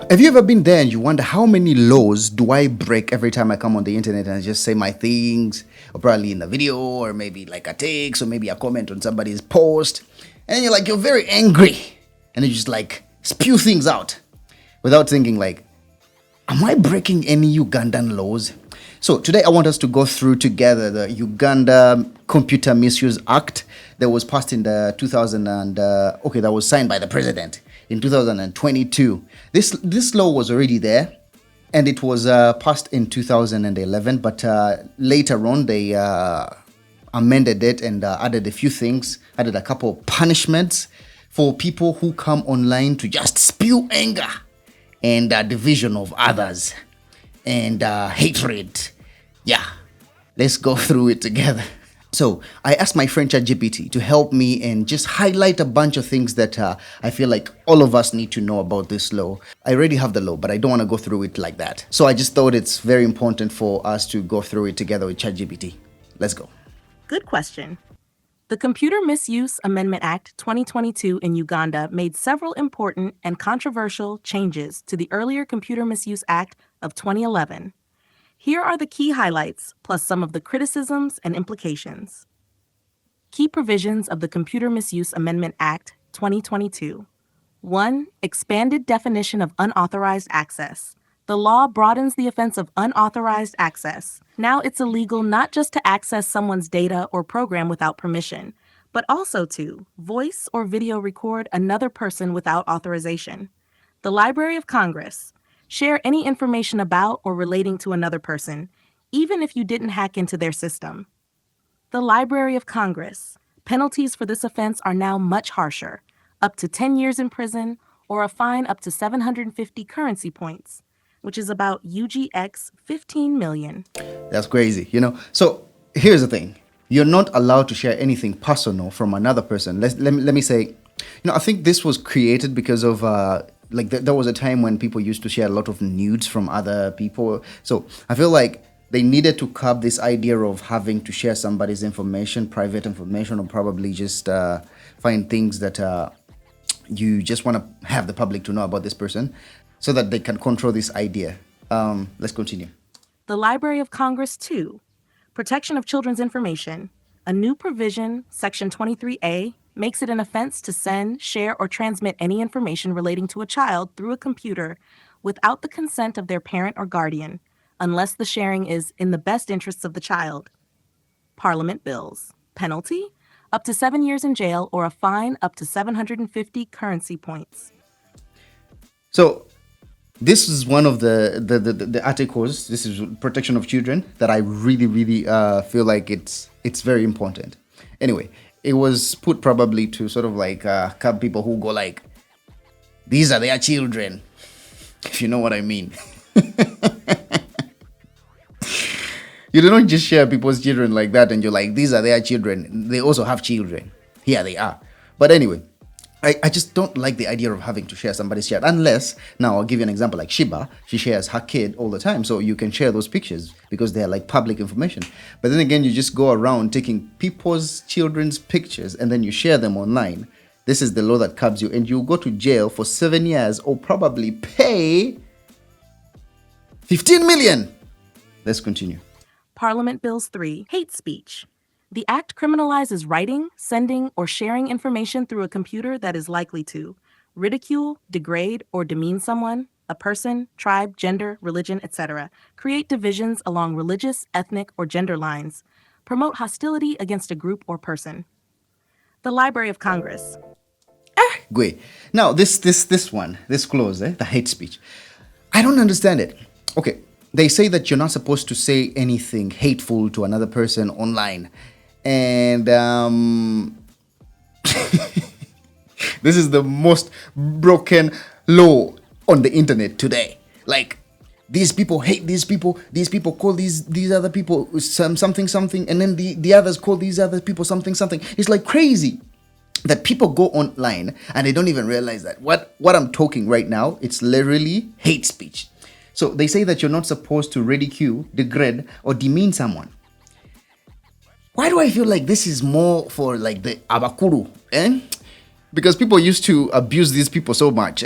Have you ever been there and you wonder how many laws do I break every time I come on the internet and I just say my things, or probably in the video, or maybe like a text, or maybe a comment on somebody's post, and you're very angry, and you just like spew things out without thinking like, am I breaking any Ugandan laws? So today I want us to go through together the Uganda Computer Misuse Act that was passed in the 2000 and that was signed by the president in 2022. This law was already there, and it was passed in 2011, but later on they amended it and added a few things, added a couple of punishments for people who come online to just spew anger and division of others and hatred. Yeah, let's go through it together. So I asked my friend ChatGPT to help me and just highlight a bunch of things that I feel like all of us need to know about this law. I already have the law, but I don't want to go through it like that. So I just thought it's very important for us to go through it together with ChatGPT. Let's go. Good question. The Computer Misuse Amendment Act 2022 in Uganda made several important and controversial changes to the earlier Computer Misuse Act of 2011. Here are the key highlights, plus some of the criticisms and implications. Key provisions of the Computer Misuse Amendment Act 2022. 1. Expanded definition of unauthorized access. The law broadens the offense of unauthorized access. Now it's illegal not just to access someone's data or program without permission, but also to voice or video record another person without authorization. The Library of Congress. Share any information about or relating to another person, even if you didn't hack into their system. The Library of Congress. Penalties for this offense are now much harsher, up to 10 years in prison or a fine up to 750 currency points, which is about UGX 15 million. That's crazy, So here's the thing. You're not allowed to share anything personal from another person. Let me say, I think this was created because of there was a time when people used to share a lot of nudes from other people. So I feel like they needed to curb this idea of having to share somebody's information, private information, or probably just find things that you just want to have the public to know about this person so that they can control this idea. Let's continue. The Library of Congress 2. Protection of children's information. A new provision, Section 23A, makes it an offense to send, share, or transmit any information relating to a child through a computer without the consent of their parent or guardian, unless the sharing is in the best interests of the child. Parliament bills. Penalty? Up to 7 years in jail or a fine up to 750 currency points. So this is one of the articles, this is protection of children, that I really, really feel like it's very important. Anyway, it was put probably to sort of like curb people who go like, these are their children, if you know what I mean. You don't just share people's children like that and you're like, these are their children. They also have children. Here they are. But anyway, I just don't like the idea of having to share somebody's child, unless, now I'll give you an example, like Shiba, she shares her kid all the time, so you can share those pictures because they're like public information. But then again, you just go around taking people's children's pictures and then you share them online. This is the law that curbs you, and you go to jail for 7 years or probably pay 15 million. Let's continue. Parliament Bills 3. Hate speech. The act criminalizes writing, sending, or sharing information through a computer that is likely to ridicule, degrade, or demean someone, a person, tribe, gender, religion, etc., create divisions along religious, ethnic, or gender lines, promote hostility against a group or person. The Library of Congress. Wait. Now, this clause, the hate speech, I don't understand it. Okay, they say that you're not supposed to say anything hateful to another person online. And this is the most broken law on the internet today. Like, these people hate these people call these other people something, and then the others call these other people something. It's like crazy that people go online and they don't even realize that what I'm talking right now, it's literally hate speech. So they say that you're not supposed to ridicule, degrade, or demean someone. Why do I feel like this is more for like the abakuru, Because people used to abuse these people so much.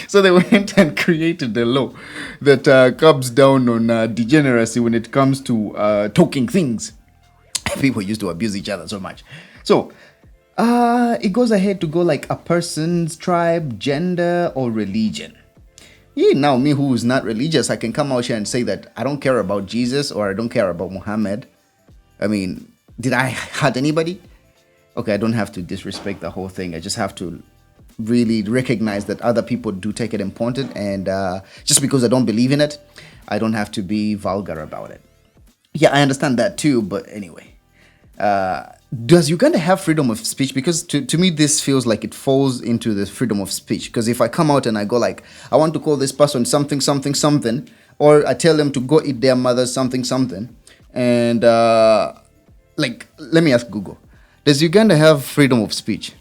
So they went and created the law that comes down on degeneracy when it comes to talking things. People used to abuse each other so much. So it goes ahead to go like a person's tribe, gender, or religion. Yeah, now me who is not religious, I can come out here and say that I don't care about Jesus or I don't care about Muhammad. I mean, did I hurt anybody? Okay, I don't have to disrespect the whole thing. I just have to really recognize that other people do take it important, and just because I don't believe in it, I don't have to be vulgar about it. Yeah, I understand that too, but anyway. Does Uganda have freedom of speech? Because to me, this feels like it falls into the freedom of speech. Because if I come out and I go like, I want to call this person something, something, something, or I tell them to go eat their mother something, something, and like, let me ask Google, does Uganda have freedom of speech?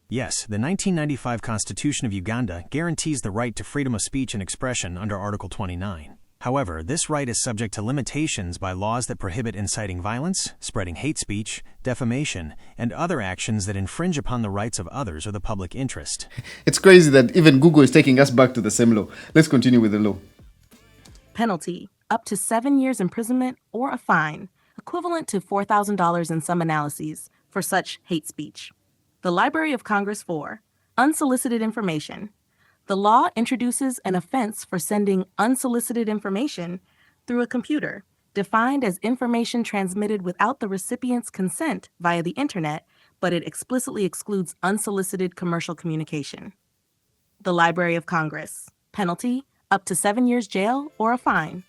Yes, the 1995 Constitution of Uganda guarantees the right to freedom of speech and expression under Article 29. However, this right is subject to limitations by laws that prohibit inciting violence, spreading hate speech, defamation, and other actions that infringe upon the rights of others or the public interest. It's crazy that even Google is taking us back to the same law. Let's continue with the law. Penalty: up to 7 years imprisonment or a fine, equivalent to $4,000 in some analyses, for such hate speech. The Library of Congress 4. Unsolicited information. The law introduces an offense for sending unsolicited information through a computer, defined as information transmitted without the recipient's consent via the internet, but it explicitly excludes unsolicited commercial communication. The Library of Congress. Penalty: up to 7 years jail or a fine.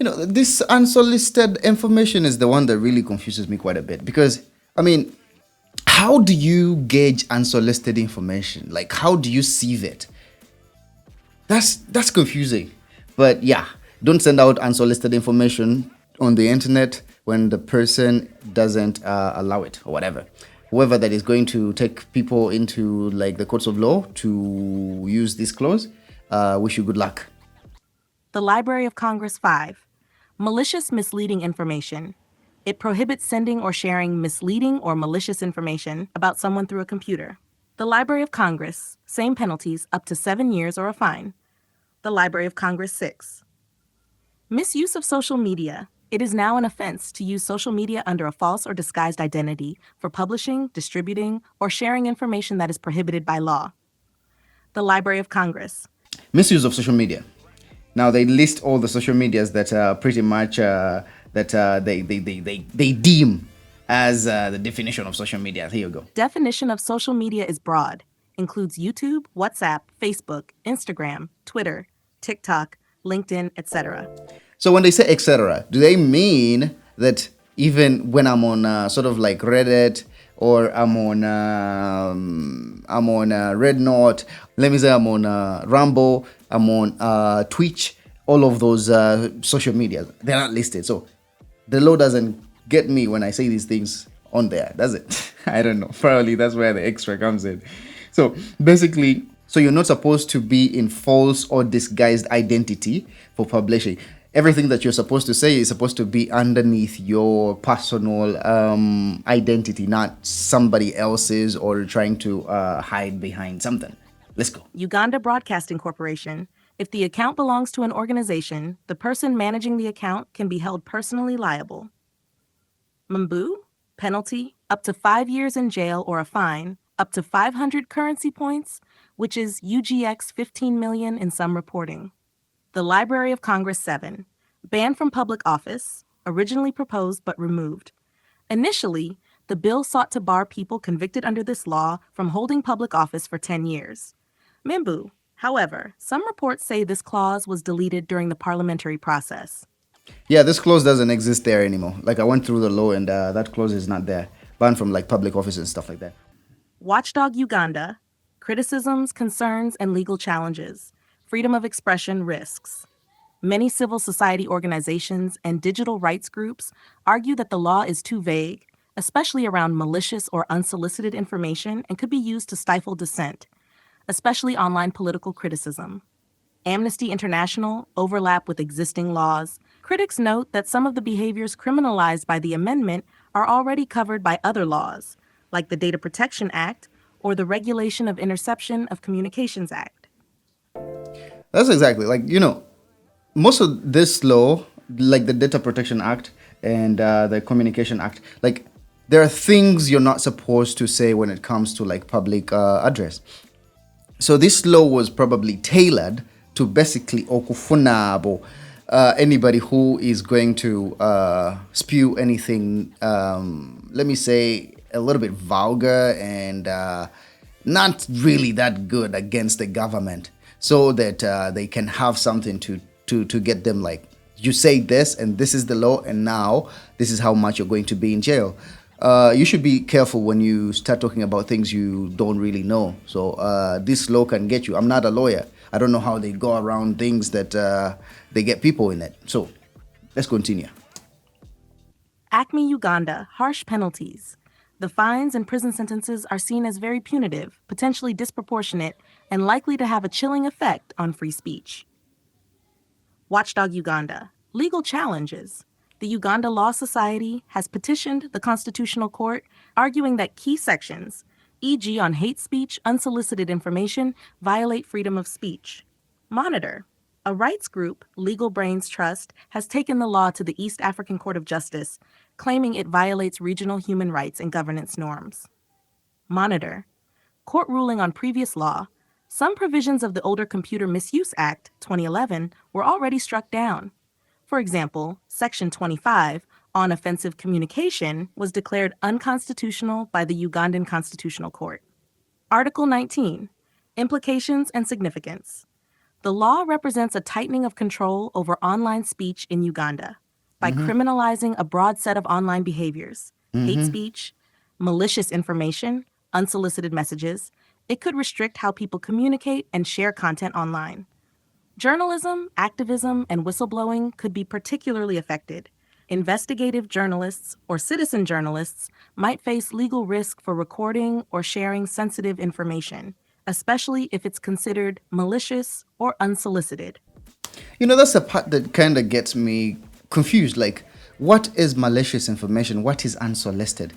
You know, this unsolicited information is the one that really confuses me quite a bit because, I mean, how do you gauge unsolicited information? Like, how do you sieve it? That's confusing. But yeah, don't send out unsolicited information on the internet when the person doesn't allow it or whatever. Whoever that is going to take people into like the courts of law to use this clause, wish you good luck. The Library of Congress 5. Malicious misleading information. It prohibits sending or sharing misleading or malicious information about someone through a computer. The Library of Congress. Same penalties, up to 7 years or a fine. The Library of Congress 6. Misuse of social media. It is now an offense to use social media under a false or disguised identity for publishing, distributing, or sharing information that is prohibited by law. The Library of Congress. Misuse of social media. Now they list all the social medias that pretty much they deem as the definition of social media. Here you go. Definition of social media is broad, includes YouTube, WhatsApp, Facebook, Instagram, Twitter, TikTok, LinkedIn, etc. So when they say etc., do they mean that even when I'm on sort of like Reddit or I'm on Red Note, let me say I'm on Rumble, I'm on Twitch, all of those social media, they're not listed. So the law doesn't get me when I say these things on there, does it? I don't know. Probably that's where the extra comes in. So basically, so you're not supposed to be in false or disguised identity for publishing. Everything that you're supposed to say is supposed to be underneath your personal identity, not somebody else's or trying to hide behind something. Let's go. Uganda Broadcasting Corporation. If the account belongs to an organization, the person managing the account can be held personally liable. Mambu. Penalty: up to 5 years in jail or a fine, up to 500 currency points, which is UGX 15 million in some reporting. The Library of Congress 7. Banned from public office, originally proposed but removed. Initially, the bill sought to bar people convicted under this law from holding public office for 10 years. Mimbu. However, some reports say this clause was deleted during the parliamentary process. Yeah, this clause doesn't exist there anymore. Like I went through the law and that clause is not there. Banned from like public office and stuff like that. Watchdog Uganda. Criticisms, concerns, and legal challenges. Freedom of expression risks. Many civil society organizations and digital rights groups argue that the law is too vague, especially around malicious or unsolicited information, and could be used to stifle dissent, especially online political criticism. Amnesty International overlap with existing laws. Critics note that some of the behaviors criminalized by the amendment are already covered by other laws, like the Data Protection Act or the Regulation of Interception of Communications Act. That's exactly like, most of this law, like the Data Protection Act and the Communication Act, like there are things you're not supposed to say when it comes to like public address. So this law was probably tailored to basically okufunabo anybody who is going to spew anything, let me say, a little bit vulgar and not really that good against the government, so that they can have something to get them like, you say this and this is the law and now this is how much you're going to be in jail. You should be careful when you start talking about things you don't really know. So this law can get you. I'm not a lawyer. I don't know how they go around things that they get people in it. So let's continue. Acme, Uganda, harsh penalties. The fines and prison sentences are seen as very punitive, potentially disproportionate, and likely to have a chilling effect on free speech. Watchdog Uganda. Legal challenges. The Uganda Law Society has petitioned the Constitutional Court, arguing that key sections, e.g., on hate speech, unsolicited information, violate freedom of speech. Monitor. A rights group, Legal Brains Trust, has taken the law to the East African Court of Justice, claiming it violates regional human rights and governance norms. Monitor. Court ruling on previous law. Some provisions of the older Computer Misuse Act, 2011, were already struck down. For example, Section 25 on offensive communication was declared unconstitutional by the Ugandan Constitutional Court. Article 19. Implications and significance. The law represents a tightening of control over online speech in Uganda by criminalizing a broad set of online behaviors, hate speech, malicious information, unsolicited messages. It could restrict how people communicate and share content online. Journalism, activism, and whistleblowing could be particularly affected. Investigative journalists or citizen journalists might face legal risk for recording or sharing sensitive information, especially if it's considered malicious or unsolicited. That's the part that kind of gets me confused. Like, what is malicious information? What is unsolicited?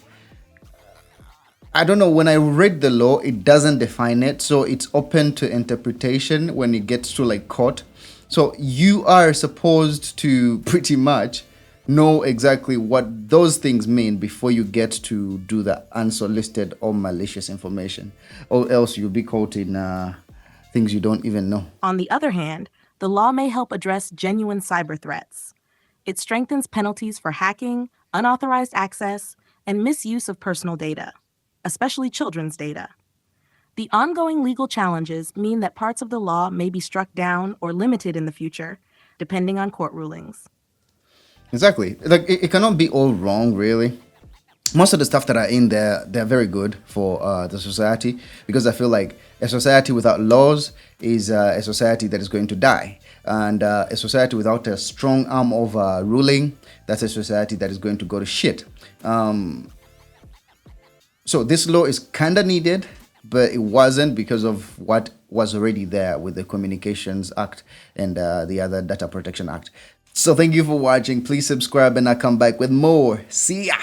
I don't know. When I read the law, it doesn't define it. So it's open to interpretation when it gets to like court. So you are supposed to pretty much know exactly what those things mean before you get to do the unsolicited or malicious information, or else you'll be caught in things you don't even know. On the other hand, the law may help address genuine cyber threats. It strengthens penalties for hacking, unauthorized access, and misuse of personal data, especially children's data. The ongoing legal challenges mean that parts of the law may be struck down or limited in the future, depending on court rulings. Exactly. Like it cannot be all wrong, really. Most of the stuff that are in there, they're very good for the society, because I feel like a society without laws is a society that is going to die. And a society without a strong arm of ruling, that's a society that is going to go to shit. So this law is kind of needed, but it wasn't because of what was already there with the Communications Act and the other Data Protection Act. So thank you for watching. Please subscribe and I'll come back with more. See ya!